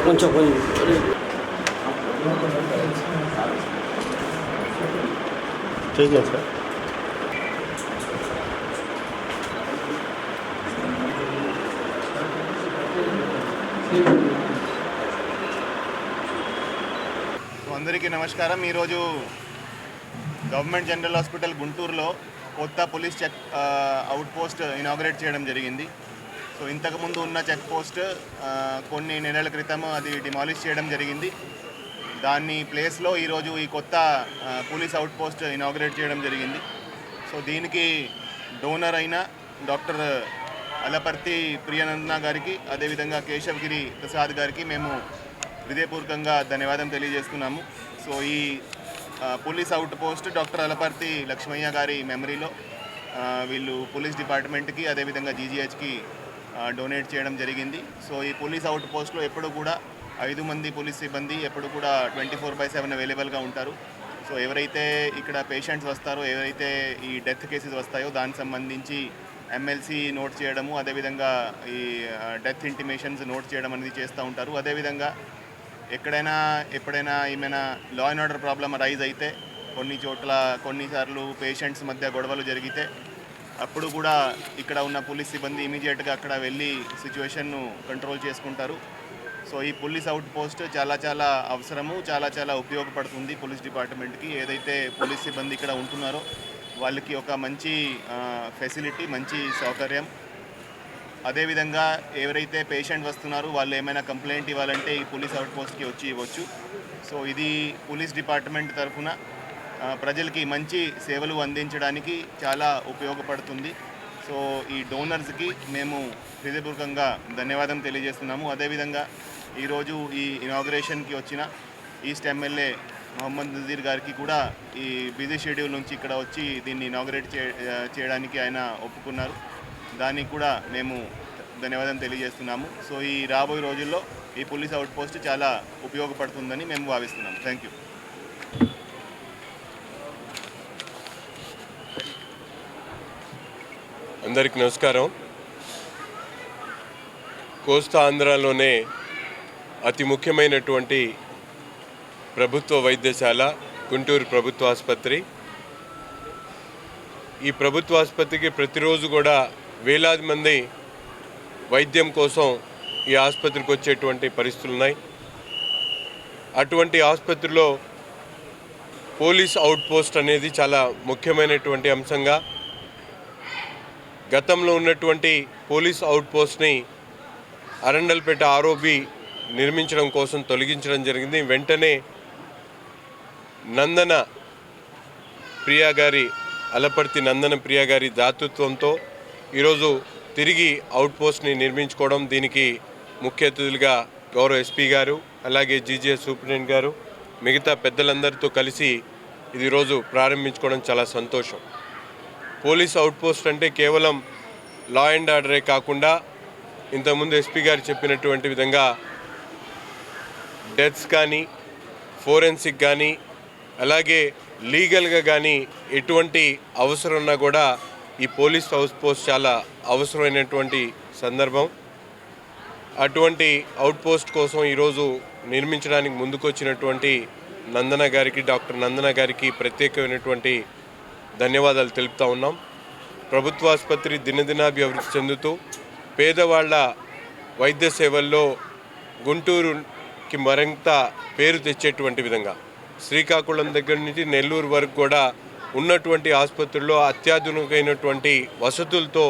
కొంచెం ठीक है सर। అందరికీ నమస్కారం। ఈరోజు గవర్నమెంట్ జనరల్ హాస్పిటల్ గుంటూరులో కొత్త police check out post inaugurate చేయడం జరిగింది। సో ఇంతకుముందు ఉన్న చెక్ పోస్ట్ కొన్ని నెలల క్రితం అది డిమాలిష్ చేయడం జరిగింది। దాని ప్లేస్లో ఈరోజు ఈ కొత్త పోలీస్ అవుట్ పోస్ట్ ఇనాగ్రేట్ చేయడం జరిగింది। సో దీనికి డోనర్ అయిన డాక్టర్ అలపర్తి ప్రియానందన గారికి, అదేవిధంగా కేశవగిరి ప్రసాద్ గారికి మేము హృదయపూర్వకంగా ధన్యవాదం తెలియజేస్తున్నాము। సో ఈ police out post doctor Alaparthi Lakshmaiah గారి మెమరీలో వీళ్ళు పోలీస్ డిపార్ట్మెంట్కి, అదేవిధంగా జీజీహెచ్కి డొనేట్ చేయడం జరిగింది। సో ఈ పోలీస్ అవుట్ పోస్ట్లో ఎప్పుడు కూడా 5 మంది పోలీస్ సిబ్బంది ఎప్పుడు కూడా 24/7 అవైలబుల్గా ఉంటారు। సో ఎవరైతే ఇక్కడ పేషెంట్స్ వస్తారో, ఎవరైతే ఈ డెత్ కేసెస్ వస్తాయో దానికి సంబంధించి ఎమ్మెల్సీ నోట్ చేయడము, అదేవిధంగా ఈ డెత్ ఇంటిమేషన్స్ నోట్ చేయడం అనేది చేస్తూ ఉంటారు। అదేవిధంగా ఎప్పుడైనా ఏమైనా law and order problem raise అయితే కొన్నిసార్లు పేషెంట్స్ మధ్య గొడవలు జరిగితే అప్పుడు కూడా ఇక్కడ ఉన్న పోలీస్ సిబ్బంది ఇమీడియట్గా అక్కడ వెళ్ళి సిచ్యువేషన్ను కంట్రోల్ చేసుకుంటారు। సో ఈ పోలీస్ అవుట్ పోస్ట్ చాలా అవసరము, చాలా ఉపయోగపడుతుంది పోలీస్ డిపార్ట్మెంట్కి। ఏదైతే పోలీస్ సిబ్బంది ఇక్కడ ఉంటున్నారో వాళ్ళకి ఒక మంచి ఫెసిలిటీ, మంచి సౌకర్యం। అదేవిధంగా ఎవరైతే పేషెంట్ వస్తున్నారో వాళ్ళు ఏమైనా కంప్లైంట్ ఇవ్వాలంటే ఈ పోలీస్ అవుట్ పోస్ట్కి వచ్చి ఇవ్వచ్చు। సో ఇది పోలీస్ డిపార్ట్మెంట్ తరఫున ప్రజలకి మంచి సేవలు అందించడానికి చాలా ఉపయోగపడుతుంది। సో ఈ డోనర్స్కి మేము హృదయపూర్వకంగా ధన్యవాదం తెలియజేస్తున్నాము। అదేవిధంగా ఈరోజు ఈ ఇనాగ్రేషన్కి వచ్చిన ఈస్ట్ ఎమ్మెల్యే మొహమ్మద్ నజీర్ గారికి కూడా ఈ బిజీ షెడ్యూల్ నుంచి ఇక్కడ వచ్చి దీన్ని ఇనాగ్రేట్ చేయడానికి ఆయన ఒప్పుకున్నారు। దానికి కూడా మేము ధన్యవాదం తెలియజేస్తున్నాము। సో ఈ రాబోయే రోజుల్లో ఈ పోలీస్ అవుట్ పోస్ట్ చాలా ఉపయోగపడుతుందని మేము భావిస్తున్నాము। Thank you. అందరికీ నమస్కారం। కోస్తా ఆంధ్రాలోనే అతి ముఖ్యమైనటువంటి ప్రభుత్వ వైద్యశాల గుంటూరు ప్రభుత్వ ఆసుపత్రి। ఈ ప్రభుత్వ ఆసుపత్రికి ప్రతిరోజు కూడా వేలాది మంది వైద్యం కోసం ఈ ఆసుపత్రికి వచ్చేటువంటి పరిస్థితులు ఉన్నాయి। అటువంటి ఆసుపత్రిలో పోలీస్ అవుట్ పోస్ట్ అనేది చాలా ముఖ్యమైనటువంటి అంశంగా గతంలో ఉన్నటువంటి పోలీస్ అవుట్ పోస్ట్ని అరండల్పేట ఆర్ఓబి నిర్మించడం కోసం తొలగించడం జరిగింది। వెంటనే అలపర్తి నందన ప్రియా గారి దాతృత్వంతో ఈరోజు తిరిగి అవుట్ పోస్ట్ని నిర్మించుకోవడం, దీనికి ముఖ్య అతిథులుగా గౌరవ ఎస్పీ గారు, అలాగే జీజీహెచ్ సూపరింటెండెంట్ గారు, మిగతా పెద్దలందరితో కలిసి ఇది ఈరోజు ప్రారంభించుకోవడం చాలా సంతోషం। పోలీస్ అవుట్ పోస్ట్ అంటే కేవలం లా అండ్ ఆర్డరే కాకుండా ఇంతకుముందు ఎస్పీ గారు చెప్పినటువంటి విధంగా డెత్స్ కానీ, ఫోరెన్సిక్ కానీ, అలాగే లీగల్గా కానీ ఎటువంటి అవసరం ఉన్నా కూడా ఈ పోలీస్ అవుట్ పోస్ట్ చాలా అవసరమైనటువంటి సందర్భం। అటువంటి అవుట్ పోస్ట్ కోసం ఈరోజు నిర్మించడానికి ముందుకొచ్చినటువంటి డాక్టర్ నందన గారికి ప్రత్యేకమైనటువంటి ధన్యవాదాలు తెలుపుతా ఉన్నాం। ప్రభుత్వ ఆసుపత్రి దినదినాభివృద్ధి చెందుతూ పేదవాళ్ల వైద్య సేవల్లో గుంటూరుకి మరింత పేరు తెచ్చేటువంటి విధంగా శ్రీకాకుళం దగ్గర నుంచి నెల్లూరు వరకు కూడా ఉన్నటువంటి ఆసుపత్రుల్లో అత్యాధునికమైనటువంటి వసతులతో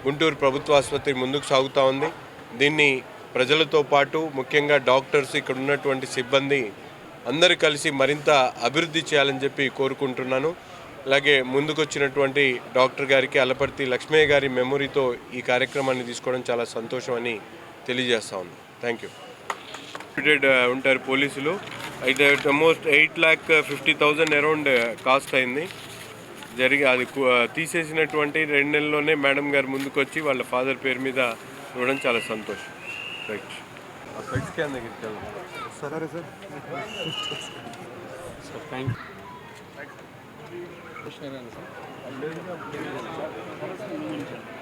గుంటూరు ప్రభుత్వ ఆసుపత్రి ముందుకు సాగుతూ ఉంది। దీన్ని ప్రజలతో పాటు ముఖ్యంగా డాక్టర్స్, ఇక్కడ ఉన్నటువంటి సిబ్బంది అందరూ కలిసి మరింత అభివృద్ధి చేయాలని చెప్పి కోరుకుంటున్నాను। అలాగే ముందుకొచ్చినటువంటి డాక్టర్ గారికి, అలపర్తి లక్ష్మయ్య గారి మెమొరీతో ఈ కార్యక్రమాన్ని తీసుకోవడం చాలా సంతోషం అని తెలియజేస్తా ఉన్నాను। Thank you. ఉంటారు పోలీసులు అయితే ఆల్మోస్ట్ 8,50,000 అరౌండ్ కాస్ట్ అయింది। అది తీసేసినటువంటి 2 నెలల్లోనే మేడం గారు ముందుకు వచ్చి వాళ్ళ ఫాదర్ పేరు మీద ఇవ్వడం చాలా సంతోషం। రైట్ సరే సార్ థ్యాంక్ యూ।